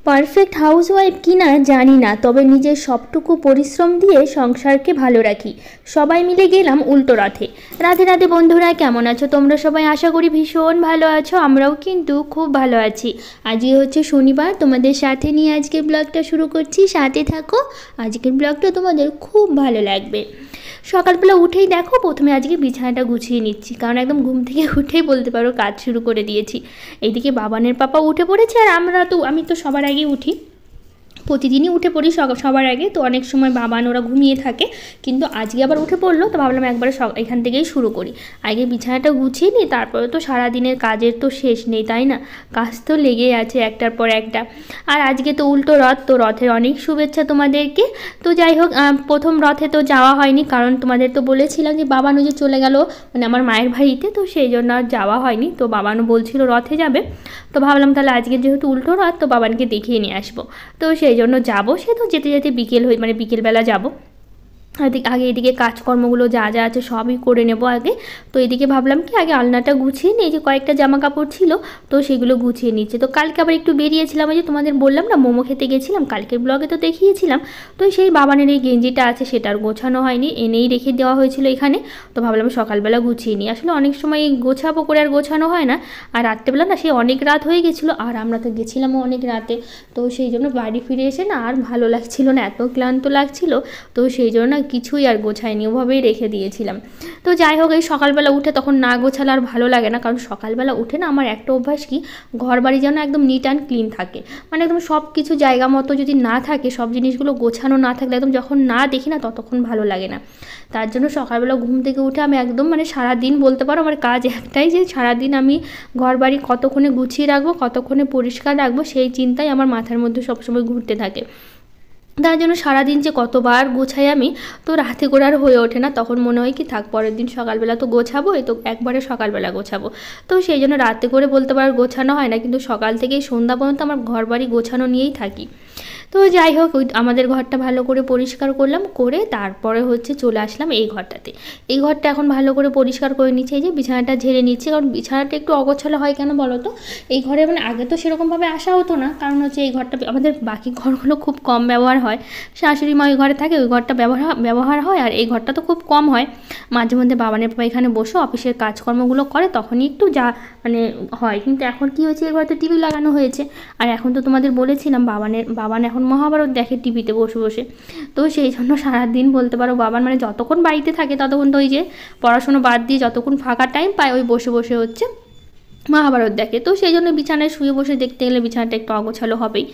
Perfect housewife কিনা জানি না, তবে নিজের সবটুকু পরিশ্রম দিয়ে সংসারকে ভালো রাখি। সবাই মিলে গেলাম উল্টো রথে। রাধে রাধে বন্ধুরা, কেমন আছো তোমরা সবাই? আশা করি ভীষণ ভালো আছো। আমরাও কিন্তু খুব ভালো আছি। আজকে হচ্ছে শনিবার, তোমাদের সাথে নিয়ে আজকের ব্লগটা শুরু করছি। সাথে থাকো, আজকের ব্লগটা তোমাদের খুব ভালো লাগবে। সকালবেলা উঠেই দেখো প্রথমে আজকে বিছানাটা গুছিয়ে নিচ্ছি, কারণ একদম ঘুম থেকে উঠেই বলতে পারো কাজ শুরু করে দিয়েছি। এইদিকে বাবানের পাপা উঠে পড়েছে, আর আমি তো সবার আগে উঠি, প্রতিদিনই উঠে পড়ি সবার আগে। তো অনেক সময় বাবান ওরা ঘুমিয়ে থাকে, কিন্তু আজকে আবার উঠে পড়লো, তো ভাবলাম একবারে এখান থেকেই শুরু করি। আগে বিছানাটা গুছিয়ে নিই, তারপরে তো সারাদিনের কাজের তো শেষ নেই, তাই না? কাজ তো লেগেই আছে একটার পর একটা। আর আজকে তো উল্টো রথ, তো রথের অনেক শুভেচ্ছা তোমাদেরকে। তো যাই হোক, প্রথম রথে তো যাওয়া হয়নি, কারণ তোমাদের তো বলেছিলাম যে বাবানু যে চলে গেল মানে আমার মায়ের বাড়িতে, তো সেই জন্য আর যাওয়া হয়নি। তো বাবানু বলছিল রথে যাবে, তো ভাবলাম তাহলে আজকে যেহেতু উল্টো রথ, তো বাবানকে দেখিয়ে নিয়ে আসবো। তো সেই জন্য যাবো, সে তো যেতে যেতে বিকেলবেলা যাবো। আগে এদিকে কাজকর্মগুলো যা যা আছে সবই করে নেব আগে। তো এদিকে ভাবলাম কি আগে আলনাটা গুছিয়ে নিই, যে কয়েকটা জামা কাপড় ছিল তো সেগুলো গুছিয়ে নিচ্ছে। তো কালকে আবার একটু বেরিয়েছিলাম, ওই যে তোমাদের বললাম না মোমো খেতে গেছিলাম, কালকের ব্লগে তো দেখিয়েছিলাম। তো সেই বাবানের এই গেঞ্জিটা আছে, সেটা আর গোছানো হয়নি, এনেই রেখে দেওয়া হয়েছিল এখানে। তো ভাবলাম সকালবেলা গুছিয়ে নিই। আসলে অনেক সময় গোছাবো করে আর গোছানো হয় না, আর রাত্রেবেলা না সেই অনেক রাত হয়ে গেছিলো, আর আমরা তো গেছিলামও অনেক রাতে। তো সেই জন্য বাড়ি ফিরে এসে না আর ভালো লাগছিল না, এত ক্লান্ত লাগছিল। তো সেই জন্য না কিছুই আর গোছায়নি, ওভাবেই রেখে দিয়েছিলাম। তো যাই হোক, এই সকালবেলা উঠে তখন না গোছালে আর ভালো লাগে না, কারণ সকালবেলা উঠে না আমার একটা অভ্যাস কি, ঘর বাড়ি যেন একদম নিট অ্যান্ড ক্লিন থাকে। মানে একদম সব কিছু জায়গা মতো যদি না থাকে, সব জিনিসগুলো গোছানো না থাকলে একদম যখন না দেখি না ততক্ষণ ভালো লাগে না। তার জন্য সকালবেলা ঘুম থেকে উঠে আমি একদম মানে সারাদিন বলতে পারো আমার কাজ একটাই, যে সারাদিন আমি ঘর বাড়ি কতক্ষণে গুছিয়ে রাখবো, কতক্ষণে পরিষ্কার রাখবো, সেই চিন্তাই আমার মাথার মধ্যে সবসময় ঘুরতে থাকে। তার জন্য সারাদিন যে কতবার গোছাই আমি, তো রাতে করে আর হয়ে ওঠে না। তখন মনে হয় কি থাক পরের দিন সকালবেলা তো গোছাবো, এই তো একবারে সকালবেলা গোছাবো। তো সেই জন্য রাতে করে বলতে পারো গোছানো হয় না, কিন্তু সকাল থেকেই সন্ধ্যা পর্যন্ত আমার ঘর বাড়ি গোছানো নিয়েই থাকি। তো যাই হোক, আমাদের ঘরটা ভালো করে পরিষ্কার করলাম, করে তারপরে হচ্ছে চলে আসলাম এই ঘরটাতে। এই ঘরটা এখন ভালো করে পরিষ্কার করে নিচ্ছে, এই যে বিছানাটা ঝেড়ে নিচ্ছে, কারণ বিছানাটা একটু অগোছালো হয় কেন বলো তো? এই ঘরে মানে আগে তো সেরকমভাবে আসা হতো না, কারণ হচ্ছে এই ঘরটা আমাদের বাকি ঘরগুলো খুব কম ব্যবহার হয়। শাশুড়ি মা ওই ঘরে থাকে, ওই ঘরটা ব্যবহার হয়, আর এই ঘরটা তো খুব কম হয়। মাঝে মধ্যে বাবানের পাপা এখানে বসে অফিসের কাজকর্মগুলো করে, তখনই একটু যা মানে হয়। কিন্তু এখন কি হয়েছে, এই ঘরে তো টিভি লাগানো হয়েছে, আর এখন তো তোমাদের বলেছিলাম বাবান এখন মহাভারত দেখে টিভিতে বসে বসে। তো সেই জন্য সারাদিন বলতে পারো বাবান মানে যতক্ষণ বাড়িতে থাকে ততক্ষণ তো ওই যে পড়াশুনো বাদ দিয়ে যতক্ষণ ফাঁকা টাইম পায় ওই বসে বসে হচ্ছে মহাভারত দেখে। তো সেই জন্য বিছানায় শুয়ে বসে দেখতে গেলে বিছানাটা একটু অগোছালো হবেই।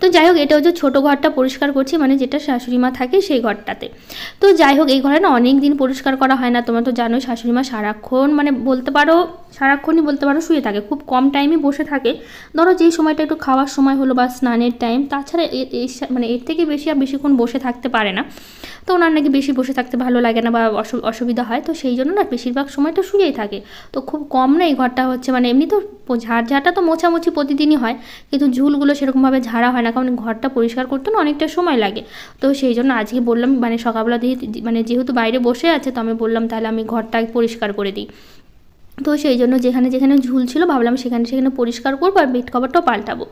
তো যাই হোক, এটা হচ্ছে ছোটো ঘরটা পরিষ্কার করছি, মানে যেটা শাশুড়ি মা থাকে সেই ঘরটাতে। তো যাই হোক, এই ঘরে না অনেক দিন পরিষ্কার করা হয় না, তোমরা তো জানোই শাশুড়ি মা সারাক্ষণ মানে বলতে পারো সারাক্ষণই বলতে পারো শুয়ে থাকে, খুব কম টাইমই বসে থাকে। ধরো যেই সময়টা একটু খাওয়ার সময় হলো বা স্নানের টাইম, তাছাড়া মানে এর থেকে বেশি আর বেশিক্ষণ বসে থাকতে পারে না। তো ওনার নাকি বেশি বসে থাকতে ভালো লাগে না বা অসুবিধা হয়, তো সেই জন্য না বেশিরভাগ সময়টা শুয়েই থাকে। তো খুব কম না এই ঘরটা হচ্ছে মানে এমনি তো ঝাড়টা তো মোছামুছি প্রতিদিনই হয়, কিন্তু ঝুলগুলো সেরকমভাবে ঝাড়া হয় না, কারণ ঘরটা পরিষ্কার করতে না অনেকটা সময় লাগে। তো সেই জন্য আজকে বললাম মানে সকালবেলা দিয়ে মানে যেহেতু বাইরে বসে আছে, তো আমি বললাম তাহলে আমি ঘরটা পরিষ্কার করে দিই। তো সেই জন্য যেখানে যেখানে ঝুল ছিল ভাবলাম সেখানে সেখানে পরিষ্কার করবো, আর বেড কভারটাও পাল্টাবো।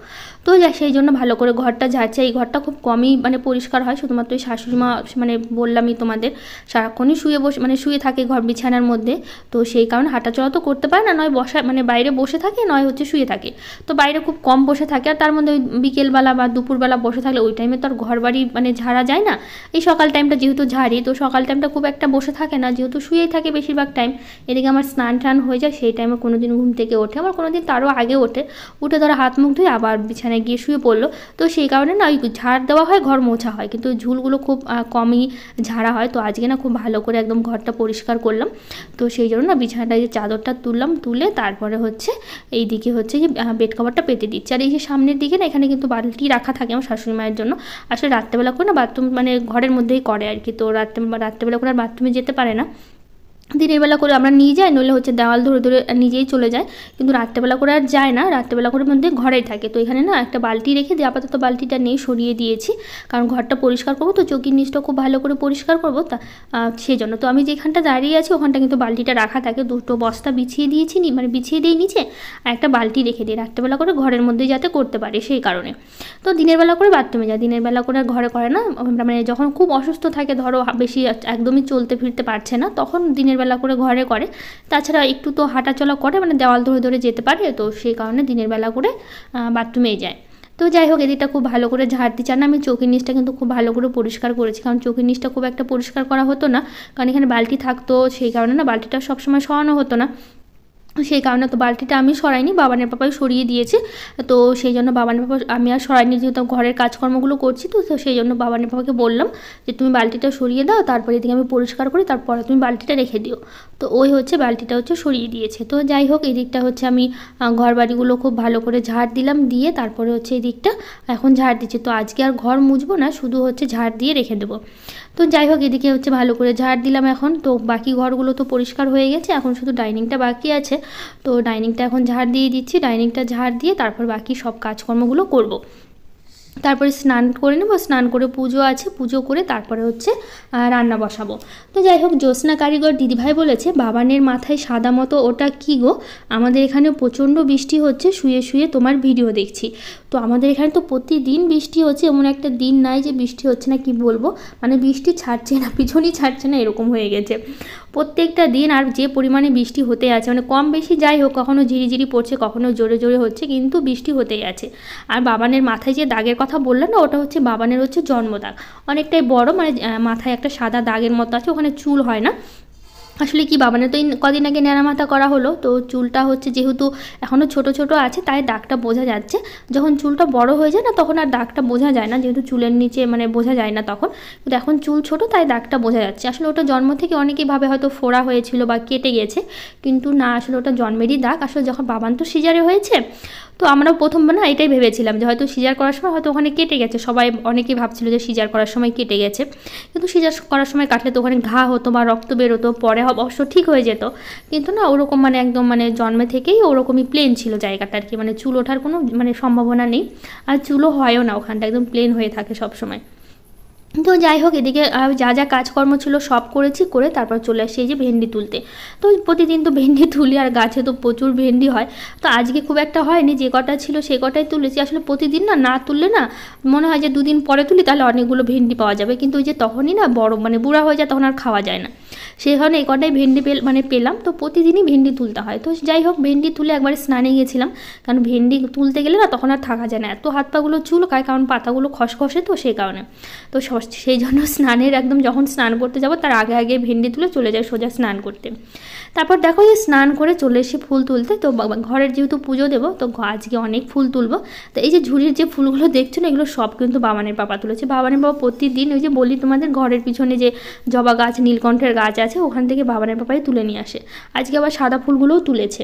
তো সেই জন্য ভালো করে ঘরটা ঝাড়ছে। এই ঘরটা খুব কমই মানে পরিষ্কার হয়, শুধুমাত্র ওই শাশুড়ি মা মানে বললামই তোমাদের সারাক্ষণই শুয়ে থাকে ঘর বিছানার মধ্যে। তো সেই কারণে হাঁটাচলা তো করতে পারে না, নয় মানে বাইরে বসে থাকে, নয় হচ্ছে শুয়ে থাকে। তো বাইরে খুব কম বসে থাকে, আর তার মধ্যে ওই বিকেলবেলা বা দুপুরবেলা বসে থাকলে ওই টাইমে তো আর ঘর বাড়ি মানে ঝাড়া যায় না। এই সকাল টাইমটা যেহেতু ঝাড়ি, তো সকাল টাইমটা খুব একটা বসে থাকে না, যেহেতু শুয়েই থাকে বেশিরভাগ টাইম। এদিকে আমার স্নান টান হয়ে যায়, সেই টাইমে কোনো দিন ঘুম থেকে ওঠে, আমার কোনো দিন তারও আগে উঠে ধরো হাত মুখ ধুয়ে আবার বিছানায় গিয়ে শুয়ে পড়লো। তো সেই কারণে না ওই ঝাড় দেওয়া হয়, ঘর মোছা হয়, কিন্তু ঝুলগুলো খুব কমই ঝাড়া হয়। তো আজকে না খুব ভালো করে একদম ঘরটা পরিষ্কার করলাম। তো সেই জন্য না বিছানাটায় যে চাদরটা তুলে তারপরে হচ্ছে এই দিকে হচ্ছে যে বেড কভারটা পেতে দিচ্ছি। আর এই যে সামনের দিকে না এখানে কিন্তু বালতি রাখা থাকে আমার শাশুড়ি মায়ের জন্য। আসলে রাত্রেবেলা করে না বাথরুম মানে ঘরের মধ্যেই করে আর কি, তো রাত্রেবেলা করে আর বাথরুমে যেতে পারে না। দিনের বেলা করে আমরা নিয়ে যাই, নইলে হচ্ছে দেওয়াল ধরে ধরে নিজেই চলে যায়, কিন্তু রাত্রেবেলা করে আর যায় না, রাত্রেবেলা করে মধ্যে ঘরেই থাকে। তো এখানে না একটা বালতি রেখে দিয়ে আপাতত বালতিটা নিয়ে সরিয়ে দিয়েছি, কারণ ঘরটা পরিষ্কার করবো, তো চৌকির নিচটা খুব ভালো করে পরিষ্কার করবো, তা সেই জন্য। তো আমি যেখানটা দাঁড়িয়ে আছি ওখানটা কিন্তু বালতিটা রাখা থাকে, দুটো বস্তা বিছিয়ে দিয়েছি, মানে বিছিয়ে দিই নিচে, আর একটা বালতি রেখে দিই রাত্রেবেলা করে ঘরের মধ্যেই যাতে করতে পারে সেই কারণে। তো দিনের বেলা করে বাথরুমে যায়, দিনের বেলা করে ঘরে করে না, মানে যখন খুব অসুস্থ থাকে, ধরো বেশি একদমই চলতে ফিরতে পারছে না, তখন দিনের বেলা করে ঘরে করে। তাছাড়া একটু তো হাঁটাচলা করে, মানে দেওয়াল ধরে ধরে যেতে পারে, তো সেই কারণে দিনের বেলা করে বাথরুমেই যায়। তো যাই হোক, এদিকটা খুব ভালো করে ঝাড় দিচ্ছি, আর না আমি চৌকির নিচটা কিন্তু খুব ভালো করে পরিষ্কার করেছি, কারণ চৌকির নিচটা খুব একটা পরিষ্কার করা হতো না, কারণ এখানে বালতি থাকতো, সেই কারণে না বালতিটা সবসময় সরানো হতো না, সেই কারণে তো বালতিটা আমি সরাইনি, বাবানের পাপাই সরিয়ে দিয়েছে। তো সেই জন্য বাবানের পাপা, আমি আর সরাইনি, যেহেতু ঘরের কাজকর্মগুলো করছি, তো সেই জন্য বাবানের পাপাকে বললাম যে তুমি বালতিটা সরিয়ে দাও, তারপরে এদিকে আমি পরিষ্কার করি, তারপরে তুমি বালতিটা রেখে দিও। তো ওই হচ্ছে বালতিটা হচ্ছে সরিয়ে দিয়েছে। তো যাই হোক, এদিকটা হচ্ছে আমি ঘর বাড়িগুলো খুব ভালো করে ঝাড় দিলাম, দিয়ে তারপরে হচ্ছে এদিকটা এখন ঝাড় দিচ্ছি। তো আজকে আর ঘর মুছবো না, শুধু হচ্ছে ঝাড় দিয়ে রেখে দেবো। তো যাই হোক, এদিকে হচ্ছে ভালো করে ঝাড় দিলাম এখন, তো বাকি ঘরগুলো তো পরিষ্কার হয়ে গেছে, এখন শুধু ডাইনিংটা বাকি আছে। তো ডাইনিংটা এখন ঝাড় দিয়ে দিচ্ছি, ডাইনিংটা ঝাড় দিয়ে তারপর বাকি সব কাজকর্মগুলো করব। তারপরে স্নান করে নেবো, স্নান করে পুজো আছে, পুজো করে তারপরে হচ্ছে রান্না বসাবো। তো যাই হোক, জ্যোৎস্না কারিগর দিদিভাই বলেছে বাবানের মাথায় সাদা মতো ওটা কি গো, আমাদের এখানে প্রচণ্ড বৃষ্টি হচ্ছে, শুয়ে শুয়ে তোমার ভিডিও দেখছি। তো আমাদের এখানে তো প্রতিদিন বৃষ্টি হচ্ছে, এমন একটা দিন নাই যে বৃষ্টি হচ্ছে না, কি বলবো, মানে বৃষ্টি ছাড়ছে না, পিছনই ছাড়ছে না, এরকম হয়ে গেছে প্রত্যেকটা দিন। আর যে পরিমাণে বৃষ্টি হতে আছে, মানে কম বেশি যাই হোক, কখনো ঝিরিঝিরি পড়ছে, কখনো জোরে জোরে হচ্ছে, কিন্তু বৃষ্টি হতেই আছে। আর বাবানের মাথায় যে দাগের কথা বললাম না, ওটা হচ্ছে বাবানের হচ্ছে জন্মদাগ, অনেকটাই বড়, মানে মাথায় একটা সাদা দাগের মতো আছে, ওখানে চুল হয় না। আসলে কি, বাবানের তো কদিন আগে নেড়ামাথা করা হলো, তো চুলটা হচ্ছে যেহেতু এখনও ছোট ছোট আছে, তাই দাগটা বোঝা যাচ্ছে। যখন চুলটা বড় হয়ে যায় না, তখন আর দাগটা বোঝা যায় না, যেহেতু চুলের নিচে মানে বোঝা যায় না তখন, কিন্তু এখন চুল ছোট, তাই দাগটা বোঝা যাচ্ছে। আসলে ওটা জন্ম থেকে অনেকেই ভাবে হয়তো ফোড়া হয়েছিল বা কেটে গেছে, কিন্তু না, আসলে ওটা জন্মেরই দাগ। আসলে যখন বাবান তো সিজারে হয়েছে, তো আমরাও প্রথমবার না এটাই ভেবেছিলাম যে হয়তো সিজার করার সময় হয়তো ওখানে কেটে গেছে, সবাই অনেকেই ভাবছিল যে সিজার করার সময় কেটে গেছে, কিন্তু সিজার করার সময় কাটলে তো ওখানে ঘা হতো বা রক্ত বেরোতো, পরে অবশ্য ঠিক হয়ে যেত, কিন্তু না ওরকম মানে একদম মানে জন্মে থেকেই ওরকমই প্লেন ছিল জায়গাটা আর কি, মানে চুল ওঠার কোনো মানে সম্ভাবনা নেই, আর চুলও হয়ও না, ওখানটা একদম প্লেন হয়ে থাকে সবসময়। তো যাই হোক, এদিকে যা যা কাজকর্ম ছিল সব করেছি, করে তারপর চলে আসি এই যে ভেন্ডি তুলতে। তো প্রতিদিন তো ভেন্ডি তুলি, আর গাছে তো প্রচুর ভেন্ডি হয়, তো আজকে খুব একটা হয়নি, যে কটা ছিল সে কটাই তুলেছি। আসলে প্রতিদিন না না তুললে না মনে হয় যে দুদিন পরে তুলি তাহলে অনেকগুলো ভেন্ডি পাওয়া যাবে, কিন্তু ওই যে তখনই না বড় মানে বুড়া হয়ে যায়, তখন আর খাওয়া যায় না, সেই কারণে এই কটাই ভেন্ডি পেলাম, তো প্রতিদিনই ভেন্ডি তুলতে হয়। তো যাই হোক, ভেন্ডি তুলে একবার স্নানে গিয়েছিলাম, কারণ ভেন্ডি তুলতে গেলে না তখন আর থাকা যায় না, এত হাত পাগুলো চুলকায়, কারণ পাতাগুলো খসখসে, তো সেই কারণে। তো সেই জন্য স্নানের একদম যখন স্নান করতে যাব তার আগে আগে ভেন্ডি তুলে চলে যায় সোজা স্নান করতে। তারপর দেখো, এই স্নান করে চলে এসে ফুল তুলতে, তো ঘরের যেহেতু পুজো দেবো, তো আজকে অনেক ফুল তুলবো। তো এই যে ঝুড়ির যে ফুলগুলো দেখছো না, এগুলো সব কিন্তু বাবানের পাপা তুলেছে। বাবানের বাবা প্রতিদিন ওই যে বলি তোমাদের, ঘরের পিছনে যে জবা গাছ, নীলকণ্ঠের গাছ আছে, ওখান থেকে বাবানের পাপাই তুলে নিয়ে আসে। আজকে আবার সাদা ফুলগুলোও তুলেছে।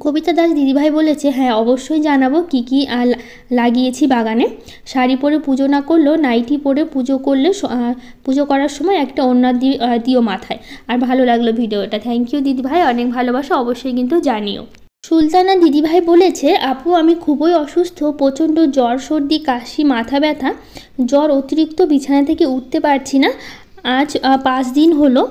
কবিতা দাস দিদিভাই বলেছে, হ্যাঁ অবশ্যই জানাবো কী কী লাগিয়েছি বাগানে। শাড়ি পরে পুজো না করলেও নাইটি পরে পুজো করলে, পুজো করার সময় একটা ওড়না দিও মাথায়। আর ভালো লাগলো ভিডিওটা, থ্যাংক ইউ দিদিভাই, অনেক ভালোবাসা, অবশ্যই কিন্তু জানিও। সুলতানা দিদিভাই বলেছে, আপু আমি খুবই অসুস্থ, প্রচণ্ড জ্বর, সর্দি, কাশি, মাথা ব্যথা, জ্বর অতিরিক্ত, বিছানা থেকে উঠতে পারছি না, আজ 5 দিন হলো,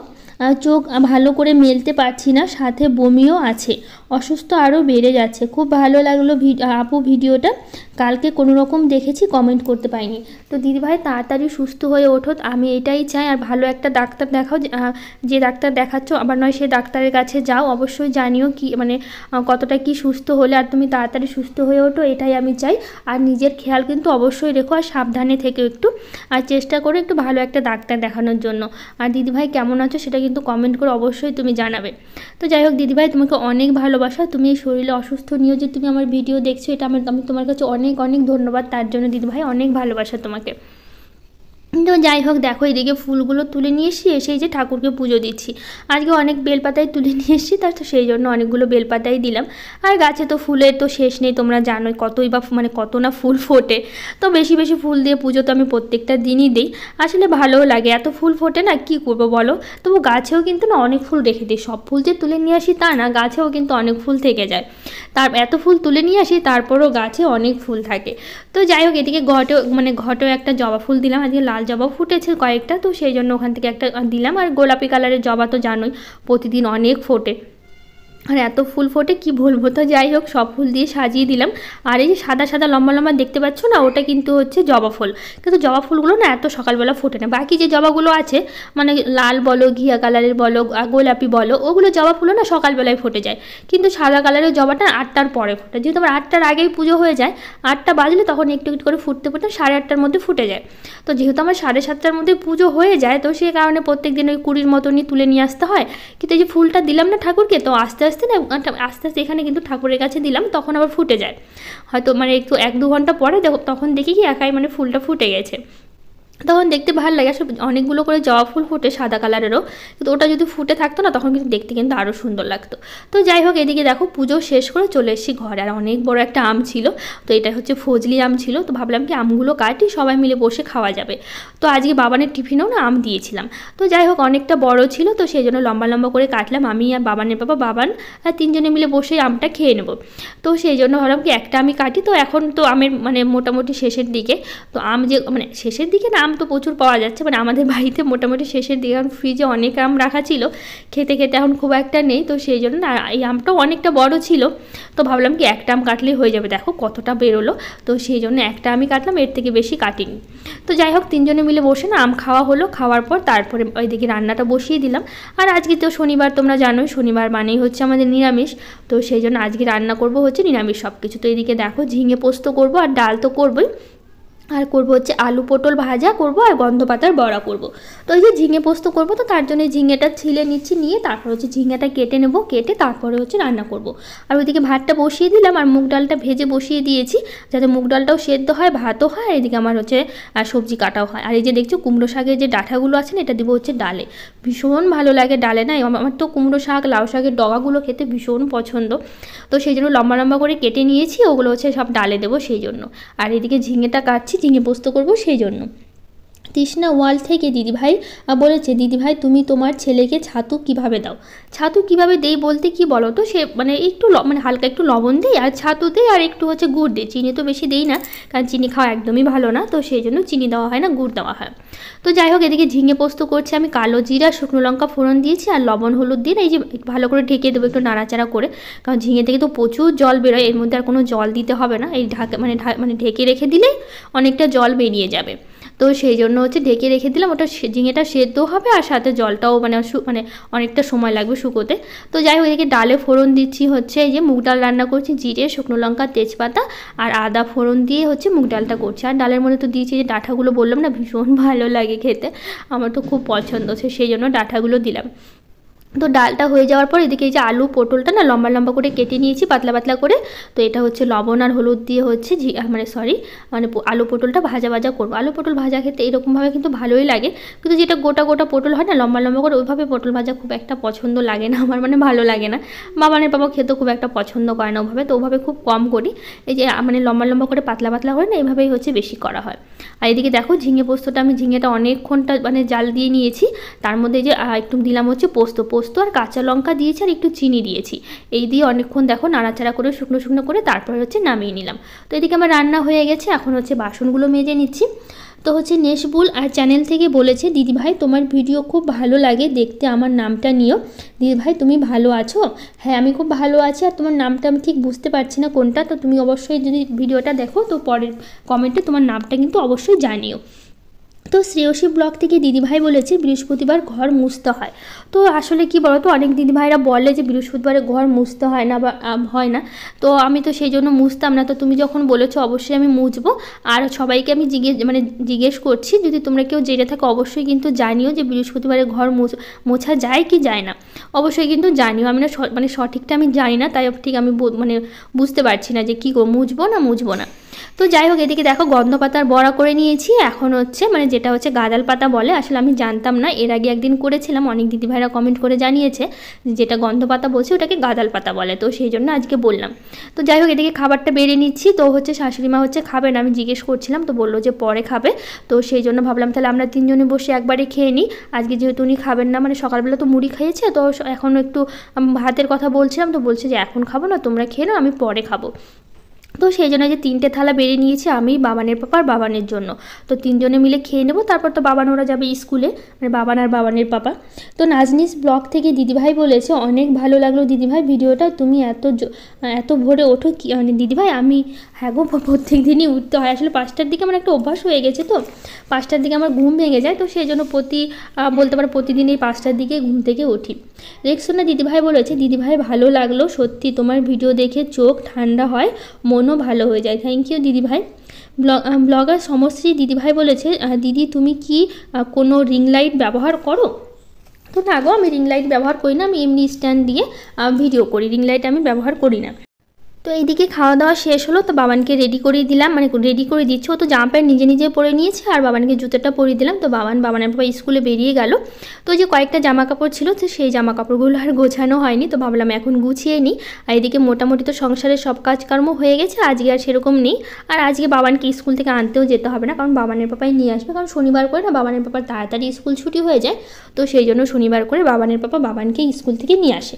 চোখ ভালো করে মেলতে পারছি না, সাথে বমিও আছে, অসুস্থ আরও বেড়ে যাচ্ছে। খুব ভালো লাগলো আপু ভিডিওটা, কালকে কোনো রকম দেখেছি, কমেন্ট করতে পাইনি। তো দিদিভাই তাড়াতাড়ি সুস্থ হয়ে ওঠো, আমি এটাই চাই, আর ভালো একটা ডাক্তার দেখাও, যে ডাক্তার দেখাচ্ছ আবার নয় সে ডাক্তারের কাছে যাও, অবশ্যই জানিও কি মানে কতটা কি সুস্থ হলে, আর তুমি তাড়াতাড়ি সুস্থ হয়ে ওঠো, এটাই আমি চাই। আর নিজের খেয়াল কিন্তু অবশ্যই রেখো, আর সাবধানে থেকো একটু, আর চেষ্টা করো একটু ভালো একটা ডাক্তার দেখানোর জন্য। আর দিদিভাই কেমন আছো সেটা কিন্তু কমেন্ট করে অবশ্যই তুমি জানাবে। তো যাই হোক দিদিভাই, তোমাকে অনেক ভালোবাসা, তুমি এই শরীরে অসুস্থ নিয়েও যে তুমি আমার ভিডিও দেখছো, এটা আমি তোমার কাছে অনেক অনেক ধন্যবাদ, তার জন্য দিদিভাই অনেক ভালোবাসা তোমাকে। তো যাই হোক দেখো এদিকে ফুলগুলো তুলে নিয়ে এসে এই যে ঠাকুরকে পুজো দিচ্ছি। আজকে অনেক বেলপাতাই তুলে নিয়ে এসেছি, তার তো সেই জন্য অনেকগুলো বেলপাতাই দিলাম। আর গাছে তো ফুলের তো শেষ নেই, তোমরা জানোই কতই বা মানে কত না ফুল ফোটে। তো বেশি বেশি ফুল দিয়ে পুজো তো আমি প্রত্যেকটা দিনই দিই, আসলে ভালোও লাগে। এত ফুল ফোটে না, কি করবো বলো। তবু গাছেও কিন্তু না অনেক ফুল রেখে দিই, সব ফুল যে তুলে নিয়ে আসি তা না, গাছেও কিন্তু অনেক ফুল থেকে যায়। তার এত ফুল তুলে নিয়ে আসি তারপরও গাছে অনেক ফুল থাকে। তো যাই হোক এদিকে ঘটেও একটা জবা ফুল দিলাম, আজকে লাল জবা ফুটেছে কয়েকটা, তো সেই জন্য ওখান থেকে একটা দিলাম। আর গোলাপি কালারের জবা তো জানোই প্রতিদিন অনেক ফোটে, আর এত ফুল ফোটে কি বলবো। তো যাই হোক সব ফুল দিয়ে সাজিয়ে দিলাম। আর এই যে সাদা সাদা লম্বা লম্বা দেখতে পাচ্ছ না, ওটা কিন্তু হচ্ছে জবা ফুল। কিন্তু জবা ফুলগুলো না এত সকালবেলা ফোটে না। বাকি যে জবাগুলো আছে মানে লাল বলো, ঘিয়া কালারের বলো, গোলাপি বলো, ওগুলো জবা ফুলও না সকালবেলায় ফুটে যায়। কিন্তু সাদা কালারের জবাটা 8টার পরে ফোটে, যেহেতু আমার 8টার আগেই পুজো হয়ে যায়। 8টা বাজলে তখন একটু একটু করে ফুটতে ফুটতে 8:30টার মধ্যে ফুটে যায়। তো যেহেতু আমার 7:30টার মধ্যে পুজো হয়ে যায়, তো সেই কারণে প্রত্যেক দিন ওই 20 মতনই তুলে নিয়ে আসতে হয়। কিন্তু এই যে ফুলটা দিলাম না ঠাকুরকে, তো আস্তে আস্তে না আস্তে আস্তে এখানে কিন্তু ঠাকুরের কাছে দিলাম, তখন আবার ফুটে যায়। হয়তো মানে একটু 1-2 ঘন্টা পরে দেখো, তখন দেখি কি একাই মানে ফুলটা ফুটে গেছে। তখন দেখতে ভালো লাগে। আসলে অনেকগুলো করে জবা ফুল ফোটে সাদা কালারেরও, কিন্তু ওটা যদি ফুটে থাকতো না তখন কিন্তু দেখতে কিন্তু আরও সুন্দর লাগতো। তো যাই হোক এদিকে দেখো পুজো শেষ করে চলে এসেছি ঘরে। আর অনেক বড় একটা আম ছিল, তো এটা হচ্ছে ফজলি আম ছিল। তো ভাবলাম কি আমগুলো কাটি সবাই মিলে বসে খাওয়া যাবে। তো আজকে বাবানের টিফিনেও না আম দিয়েছিলাম। তো যাই হোক অনেকটা বড় ছিল, তো সেই জন্য লম্বা লম্বা করে কাটলাম। আমি আর বাবানের বাবান আর 3জনে মিলে বসে আমটা খেয়ে নেব। তো সেই জন্য ভাবলাম কি একটা আমি কাটি। তো এখন তো আমের মানে মোটামুটি শেষের দিকে, তো আম যে মানে শেষের দিকে না, আম তো প্রচুর পাওয়া যাচ্ছে, মানে আমাদের বাড়িতে মোটামুটি শেষের দিকে, কারণ ফ্রিজে অনেক আম রাখা ছিল, খেতে খেতে এখন খুব একটা নেই। তো সেই জন্য না এই আমটাও অনেকটা বড় ছিল, তো ভাবলাম কি একটা আম কাটলেই হয়ে যাবে। দেখো কতটা বেরোলো, তো সেই জন্য একটা আমি কাটলাম, এর থেকে বেশি কাটিনি। তো যাই হোক 3জনে মিলে বসে না আম খাওয়া হলো। খাওয়ার পর তারপরে ওইদিকে রান্নাটা বসিয়ে দিলাম। আর আজকে তো শনিবার, তোমরা জানোই শনিবার মানেই হচ্ছে আমাদের নিরামিষ। তো সেই জন্য আজকে রান্না করব হচ্ছে নিরামিষ সব কিছু। তো এদিকে দেখো ঝিঙে পোস্ত করব, আর ডাল তো করবোই, আর করব হচ্ছে আলু পটল ভাজা করব, আর গন্ধ পাতার বড়া করব। তো এই যে ঝিঙে পোস্ত করব, তো তার জন্য ঝিঙেটা ছিলে নিচ্ছি, নিয়ে তারপর হচ্ছে ঝিঙেটা কেটে নেব, কেটে তারপরে হচ্ছে রান্না করব। আর ওইদিকে ভাতটা বসিয়ে দিলাম, আর মুগ ডালটা ভেজে বসিয়ে দিয়েছি, যাতে মুগ ডালটাও সেদ্ধ হয়, ভাতও হয়, আর এদিকে আমার হচ্ছে সবজি কাটাও হয়। আর এই যে দেখছো কুমড়ো শাকের যে ডাঁটাগুলো আছে না, এটা দিব হচ্ছে ডালে। ভীষণ ভালো লাগে ডালে না, আমার তো কুমড়ো শাক লাউ শাকের ডগাগুলো খেতে ভীষণ পছন্দ। তো সেই জন্য লম্বা লম্বা করে কেটে নিয়েছি, ওগুলো হচ্ছে সব ডালে দেবো সেই জন্য। আর এদিকে ঝিঙেটা কাটছি, ঝিঙে পোস্ত করব সেই জন্য। তৃষ্ণা ওয়াল থেকে দিদিভাই বলেছে, দিদিভাই তুমি তোমার ছেলেকে ছাতু কিভাবে দাও? ছাতু কিভাবে দেই বলতে কি বলো তো, সে মানে একটু মানে হালকা একটু লবণ দিই, আর ছাতু দিই, আর একটু হচ্ছে গুড় দিই। চিনি তো বেশি দিই না, কারণ চিনি খাওয়া একদমই ভালো না, তো সেই জন্য চিনি দেওয়া হয় না, গুড় দেওয়া হয়। তো যাই হোক এদিকে ঝিঙে পোস্ত করছি আমি, কালো জিরা শুকনো লঙ্কা ফোড়ন দিয়েছি, আর লবণ হলুদ দিয়ে এই যে ভালো করে ঢেকে দেবো, একটু নাড়াচাড়া করে, কারণ ঝিঙে থেকে তো প্রচুর জল বেরোয়, এর মধ্যে আর কোনো জল দিতে হবে না। এই মানে ঢেকে রেখে দিলেই অনেকটা জল বেরিয়ে যাবে। তো সেই জন্য হচ্ছে ঢেকে রেখে দিলাম, ওটা ঝিঙেটা সেদ্ধ হবে, আর সাথে জলটাও মানে অনেকটা সময় লাগবে শুকোতে। তো যাই হোক এদিকে ডালে ফোড়ন দিচ্ছি হচ্ছে এই যে মুগ ডাল রান্না করছি, জিরে শুকনো লঙ্কা তেজপাতা আর আদা ফোড়ন দিয়ে হচ্ছে মুগ ডালটা করছি। আর ডালের মধ্যে তো দিয়েছি যে ডাঁটাগুলো, বললাম না ভীষণ ভালো লাগে খেতে, আমার তো খুব পছন্দ, সেই জন্য ডাঁটাগুলো দিলাম। তো ডালটা হয়ে যাওয়ার পর এদিকে এই যে আলু পটলটা না লম্বা লম্বা করে কেটে নিয়েছি পাতলা পাতলা করে। তো এটা হচ্ছে লবণ আর হলুদ দিয়ে হচ্ছে মানে আলু পটলটা ভাজা ভাজা করবো। আলু পটল ভাজা খেতে এরকমভাবে কিন্তু ভালোই লাগে, কিন্তু যেটা গোটা গোটা পটল হয় না লম্বা লম্বা করে, ওইভাবে পটল ভাজা খুব একটা পছন্দ লাগে না আমার, মানে ভালো লাগে না। বাবানের বাবা খেতে খুব একটা পছন্দ করে না ওভাবে, তো ওভাবে খুব কম করি। এই যে মানে লম্বা লম্বা করে পাতলা পাতলা করে না, এইভাবেই হচ্ছে বেশি করা হয়। আর এদিকে দেখো ঝিঙে পোস্তটা, আমি ঝিঙেটা অনেকক্ষণটা মানে জাল দিয়ে নিয়েছি, তার মধ্যে যে একটু দিলাম হচ্ছে পোস্ত আর কাঁচা লঙ্কা দিয়েছি, আর একটু চিনি দিয়েছি। এই দিয়ে অনেকক্ষণ দেখো নাড়াচাড়া করে শুকনো শুকনো করে তারপরে হচ্ছে নামিয়ে নিলাম। তো এদিকে আমার রান্না হয়ে গেছে, এখন হচ্ছে বাসনগুলো মেজে নিচ্ছি। তো হচ্ছে নেশবুল আর চ্যানেল থেকে বলেছে, দিদিভাই তোমার ভিডিও খুব ভালো লাগে দেখতে, আমার নামটা নিও। দিদিভাই তুমি ভালো আছো? হ্যাঁ আমি খুব ভালো আছি, আর তোমার নামটা আমি ঠিক বুঝতে পারছি না কোনটা, তো তুমি অবশ্যই যদি ভিডিওটা দেখো তো পরের কমেন্টে তোমার নামটা কিন্তু অবশ্যই জানিও। তো শ্রেয়সী ব্লগ থেকে দিদিভাই বলেছে বৃহস্পতিবার ঘর মুছতে হয়। তো আসলে কি বলো তো, অনেক দিদিভাইরা বলে যে বৃহস্পতিবারে ঘর মুছতে হয় না বা হয় না, তো আমি তো সেই জন্য মুছতাম না। তো তুমি যখন বলেছো অবশ্যই আমি মুছবো। আর সবাইকে আমি জিজ্ঞেস করছি, যদি তোমরা কেউ জেনে থাকো অবশ্যই কিন্তু জানিও যে বৃহস্পতিবারে ঘর মোছা যায় কি যায় না, অবশ্যই কিন্তু জানিও। আমি না মানে সঠিকটা আমি জানি না, তাই ঠিক আমি মানে বুঝতে পারছি না যে কী মুছবো না মুছবো না। তো যাই হোক এদিকে দেখো গন্ধ পাতার বড়া করে নিয়েছি, এখন হচ্ছে মানে যেটা সেটা হচ্ছে গাদাল পাতা বলে। আসলে আমি জানতাম না, এর আগে একদিন করেছিলাম, অনেক দিদিভাইরা কমেন্ট করে জানিয়েছে যেটা গন্ধ পাতা বলছে ওটাকে গাদাল পাতা বলে, তো সেই জন্য আজকে বললাম। তো যাই হোক, এদিকে খাবারটা বেড়ে নিচ্ছি। তো হচ্ছে শাশুড়ি মা হচ্ছে খাবে না, আমি জিজ্ঞেস করছিলাম, তো বললো যে পরে খাবে। তো সেই জন্য ভাবলাম তাহলে আমরা তিনজনে বসে একবারে খেয়ে নিই। আজকে যেহেতু উনি খাবেন না, মানে সকালবেলা তো মুড়ি খেয়েছে, তো এখন একটু ভাতের কথা বলছিলাম, তো বলছে যে এখন খাবো না, তোমরা খেয়ে নাও, আমি পরে খাবো। তো সেই জন্য যে 3টে থালা বেড়ে নিয়েছি আমি, বাবানের পাপা আর বাবানের জন্য। তো 3জনে মিলে খেয়ে নেবো, তারপর তো বাবান ওরা যাবে স্কুলে, মানে বাবান আর বাবানের পাপা। তো নাজনিস ব্লগ থেকে দিদিভাই বলেছে অনেক ভালো লাগলো দিদিভাই ভিডিওটা, তুমি এত ভোরে ওঠো কি, মানে দিদিভাই আমি হ্যাঁ গো, প্রত্যেক দিনই উঠতে হয়। আসলে 5টার দিকে আমার একটা অভ্যাস হয়ে গেছে, তো 5টার দিকে আমার ঘুম ভেঙে যায়, তো সেই জন্য বলতে পারো প্রতিদিন এই 5টার দিকে ঘুম থেকে উঠি। রেক্সোনা দিদিভাই বলেছে দিদিভাই ভালো লাগলো সত্যি, তোমার ভিডিও দেখে চোখ ঠান্ডা হয়, মনও ভালো হয়ে যায়। থ্যাংক ইউ দিদিভাই। ব্লগার সমশ্রী দিদিভাই বলেছে দিদি তুমি কি কোনো রিং লাইট ব্যবহার করো? তো না গো, আমি রিং লাইট ব্যবহার করি না, আমি এমনি স্ট্যান্ড দিয়ে ভিডিও করি, রিং লাইট আমি ব্যবহার করি না। তো এইদিকে খাওয়া দাওয়া শেষ হলো, তো বাবানকে রেডি করে দিলাম, মানে রেডি করে দিচ্ছে, ও তো জামা প্যান্ট নিজে নিজে পরে নিয়েছে, আর বাবানকে জুতোটা পরিয়ে দিলাম। তো বাবানের বাবা স্কুলে বেরিয়ে গেল। তো যে কয়েকটা জামা কাপড় ছিল, তো সেই জামা কাপড়গুলো আর গোছানো হয়নি, তো ভাবলাম এখন গুছিয়ে নিই। আর এদিকে মোটামুটি তো সংসারের সব কাজকর্ম হয়ে গেছে, আজকে আর সেরকম নেই। আর আজকে বাবানকে স্কুল থেকে আনতেও যেতে হবে না, কারণ বাবানের পাপাই নিয়ে আসবে, কারণ শনিবার করে না বাবানের পাপার তাড়াতাড়ি স্কুল ছুটি হয়ে যায়, তো সেই জন্য শনিবার করে বাবানের পাপা বাবানকে স্কুল থেকে নিয়ে আসে।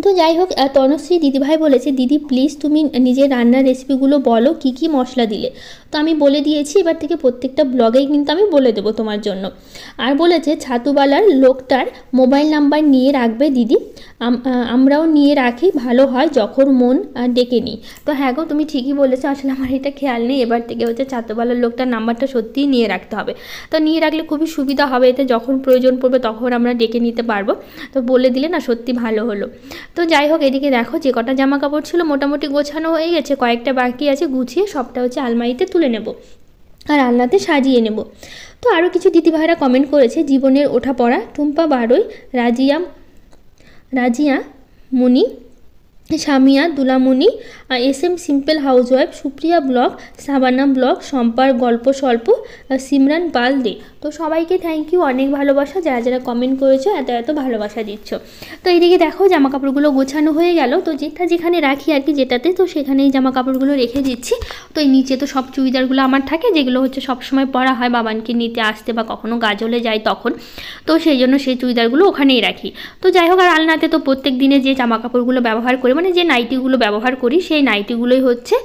তো যাই হোক, তনুশ্রী দিদিভাই বলেছে দিদি প্লিজ তুমি নিজের রান্নার রেসিপিগুলো বলো, কি কি মশলা দিলে। তো আমি বলে দিয়েছি, এবার থেকে প্রত্যেকটা ব্লগেই কিন্তু আমি বলে দেবো তোমার জন্য। আর বলেছে ছাতুবালার লোকটার মোবাইল নাম্বার নিয়ে রাখবে দিদি, আমরাও নিয়ে রাখি, ভালো হয় যখন মন ডেকে নিই। তো হ্যাঁ গো, তুমি ঠিকই বলেছো, আসলে আমার এটা খেয়াল নেই, এবার থেকে হচ্ছে ছাতুবালার লোকটার নাম্বারটা সত্যিই নিয়ে রাখতে হবে। তো নিয়ে রাখলে খুবই সুবিধা হবে, এতে যখন প্রয়োজন পড়বে তখন আমরা ডেকে নিতে পারবো। তো বলে দিলে না সত্যি ভালো হলো। তো যাই হোক, এদিকে দেখো যে কটা জামা কাপড় ছিল মোটামুটি গোছানো হয়ে গেছে, কয়েকটা বাকি আছে, গুছিয়ে সবটা হচ্ছে আলমারিতে তুলে নেব আর আলনাতে সাজিয়ে নেব। তো আরও কিছু দিদিভাইরা কমেন্ট করেছে জীবনের ওঠা পড়া, Tumpa Baroi, Razia Muni, Samia Dulamoni, SM simple housewife, Supriya blog, Sabana blog, শম্পার গল্প স্বল্প, সিমরান পাল দে। তো সবাইকে থ্যাংক ইউ, অনেক ভালোবাসা, যারা যারা কমেন্ট করেছো এত ভালোবাসা দিচ্ছ। তো এইদিকে দেখো জামা কাপড়গুলো গোছানো হয়ে গেল, তো যেখানে রাখি আর কি যেটাতে, তো সেখানেই জামা কাপড়গুলো রেখে দিচ্ছি। তো এই নিচে তো সব চুড়িদারগুলো আমার থাকে, যেগুলো হচ্ছে সবসময় পরা হয় বাবানকে নিতে আসতে বা কখনো গাজলে যায় তখন, তো সেই জন্য সেই চুড়িদারগুলো ওখানেই রাখি। তো যাই হোক, আর আলনাতে তো প্রত্যেক দিনে যে জামা কাপড়গুলো ব্যবহার করি, মানে যে নাইটিগুলো ব্যবহার করি, সেই নাইটিগুলোই হচ্ছে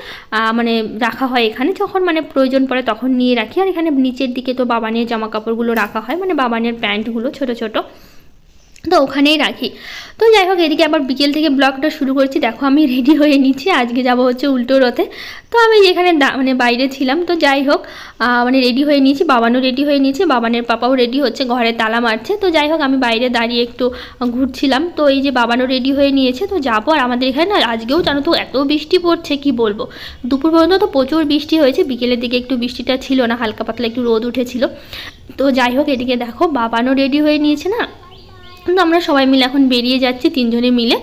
মানে রাখা হয় এখানে, যখন মানে প্রয়োজন পড়ে তখন নিয়ে রাখি। আর এখানে নিচের দিকে তো বাবানের জামা কাপড়গুলো রাখা হয়, মানে বাবানের প্যান্টগুলো ছোট ছোট, তো ওখানেই রাখি। তো যাই হোক, এদিকে আবার বিকেল থেকে ব্লগটা শুরু করছি। দেখো আমি রেডি হয়ে নিচ্ছি, আজকে যাব হচ্ছে উল্টো রথে। তো আমি যেখানে মানে বাইরে ছিলাম, তো যাই হোক মানে রেডি হয়ে নিয়েছি, বাবানও রেডি হয়ে নিয়েছে, বাবানের পাপাও রেডি হচ্ছে, ঘরে তালা মারছে। তো যাই হোক, আমি বাইরে দাঁড়িয়ে একটু ঘুরছিলাম। তো এই যে বাবানও রেডি হয়ে নিয়েছে, তো যাবো। আর আমাদের এখানে না আজকেও জানো তো এত বৃষ্টি পড়ছে কি বলবো, দুপুর পর্যন্ত তো প্রচুর বৃষ্টি হয়েছে, বিকেলের দিকে একটু বৃষ্টিটা ছিল না, হালকা পাতলা একটু রোদ উঠেছিল। তো যাই হোক, এদিকে দেখো বাবানও রেডি হয়ে নিয়েছে না, কিন্তু আমরা সবাই মিলে এখন বেরিয়ে যাচ্ছি 3জনে মিলে।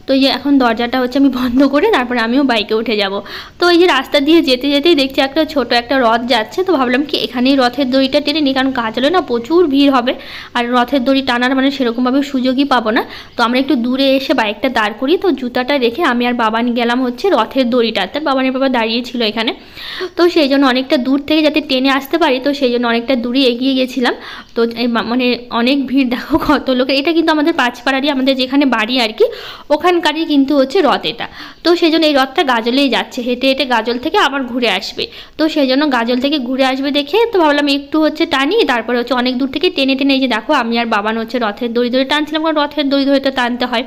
তো এই যে এখন দরজাটা হচ্ছে আমি বন্ধ করে তারপরে আমিও বাইকে উঠে যাব। তো এই যে রাস্তা দিয়ে যেতে যেতেই দেখছি একটা ছোট একটা রথ যাচ্ছে, তো ভাবলাম কি এখানেই রথের দড়িটা টেনে নিই, কারণ কাজলে না প্রচুর ভিড় হবে, আর রথের দড়ি টানার মানে সেরকমভাবে সুযোগই পাবো না। তো আমরা একটু দূরে এসে বাইকটা দাঁড় করি, তো জুতাটা রেখে আমি আর বাবান গেলাম হচ্ছে রথের দড়িটা, তার বাবানের বাবা দাঁড়িয়েছিল এখানে। তো সেই জন্য অনেকটা দূর থেকে যাতে টেনে আসতে পারি, তো সেই জন্য অনেকটা দূরে এগিয়ে গেছিলাম। তো মানে অনেক ভিড়, দেখো কত লোকের। এটা কিন্তু আমাদের পাঁচপাড়ারই, আমাদের যেখানে বাড়ি আর কি ওখানকারই কিন্তু হচ্ছে রথ এটা। তো সেই জন্য এই রথটা গাজলেই যাচ্ছে, হেঁটে হেঁটে গাজল থেকে আবার ঘুরে আসবে। তো সেই জন্য গাজল থেকে ঘুরে আসবে দেখে তো ভাবলাম একটু হচ্ছে টানি, তারপরে হচ্ছে অনেক দূর থেকে টেনে টেনে এই যে দেখো আমি আর বাবান হচ্ছে রথের দড়ি ধরে টানছিলাম, কারণ রথের দড়ি ধরে তো টানতে হয়,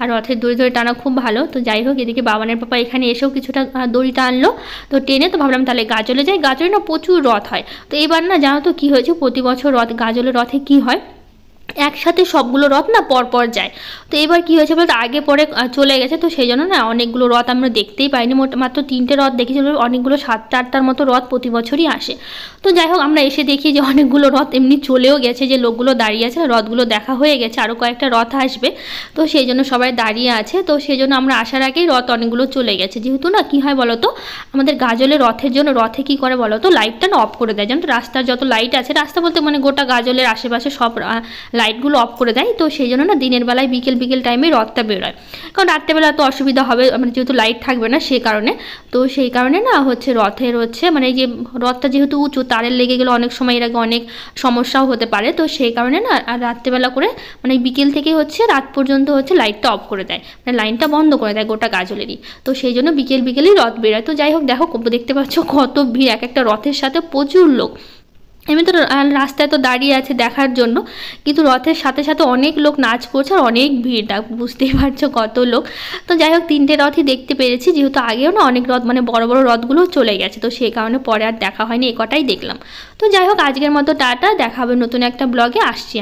আর রথের দড়ি ধরে টানা খুব ভালো। তো যাই হোক, এদিকে বাবানের পাপা এখানে এসেও কিছুটা দড়ি টানলো, তো টেনে। তো ভাবলাম তাহলে গাজলে যাই, গাজলে না প্রচুর রথ হয়। তো এবার না জানো তো কী হয়েছে, প্রতি বছর গাজলের রথে কী হয়, একসাথে সবগুলো রথ না পরপর যায়। তো এবার কী হয়েছে বলতো, আগে পরে চলে গেছে, তো সেই জন্য না অনেকগুলো রথ আমরা দেখতেই পাইনি, মাত্র 3টে রথ দেখেছি। অনেকগুলো 7টা 8টার মতো রথ প্রতি বছরই আসে। তো যাই হোক, আমরা এসে দেখি যে অনেকগুলো রথ এমনি চলেও গেছে, যে লোকগুলো দাঁড়িয়ে আছে রথগুলো দেখা হয়ে গেছে, আরও কয়েকটা রথ আসবে, তো সেই জন্য সবাই দাঁড়িয়ে আছে। তো সেই জন্য আমরা আসার আগেই রথ অনেকগুলো চলে গেছে। যেহেতু না কী হয় বলো তো, আমাদের গাজলে রথের জন্য রথে কী করে বলো তো, লাইটটা না অফ করে দেয়। যেমন রাস্তার যত লাইট আছে, রাস্তা বলতে মানে গোটা গাজলের আশেপাশে সব লাইটগুলো অফ করে দেয়। তো সেই জন্য না দিনের বেলায় বিকেল টাইমে রথটা বেরোয়, কারণ রাত্রেবেলা তো অসুবিধা হবে, মানে যেহেতু লাইট থাকবে না সেই কারণে। তো সেই কারণে না হচ্ছে রথের মানে এই যে রথটা যেহেতু উঁচু, তারের লেগে গেলে অনেক সময় এর আগে অনেক সমস্যাও হতে পারে। তো সেই কারণে না আর রাত্রেবেলা করে মানে বিকেল থেকে হচ্ছে রাত পর্যন্ত হচ্ছে লাইটটা অফ করে দেয়, মানে লাইনটা বন্ধ করে দেয় গোটা গাজলেরই। তো সেই জন্য বিকেলেই রথ বেরোয়। তো যাই হোক, দেখো দেখতে পাচ্ছ কত ভিড়, এক একটা রথের সাথে প্রচুর লোক। এমনি তো রাস্তায় তো দাঁড়িয়ে আছে দেখার জন্য, কিন্তু রথের সাথে সাথে অনেক লোক নাচ করছে আর অনেক ভিড়, বুঝতেই পারছো কত লোক। তো যাই হোক, 3টে রথই দেখতে পেরেছি, যেহেতু আগেও না অনেক রথ মানে বড় বড় রথগুলো চলে গেছে, তো সেই কারণে পরে আর দেখা হয়নি, কটাই দেখলাম। তো যাই হোক, আজকের মতো টাটা, দেখা হবে নতুন একটা ব্লগে, আসছি।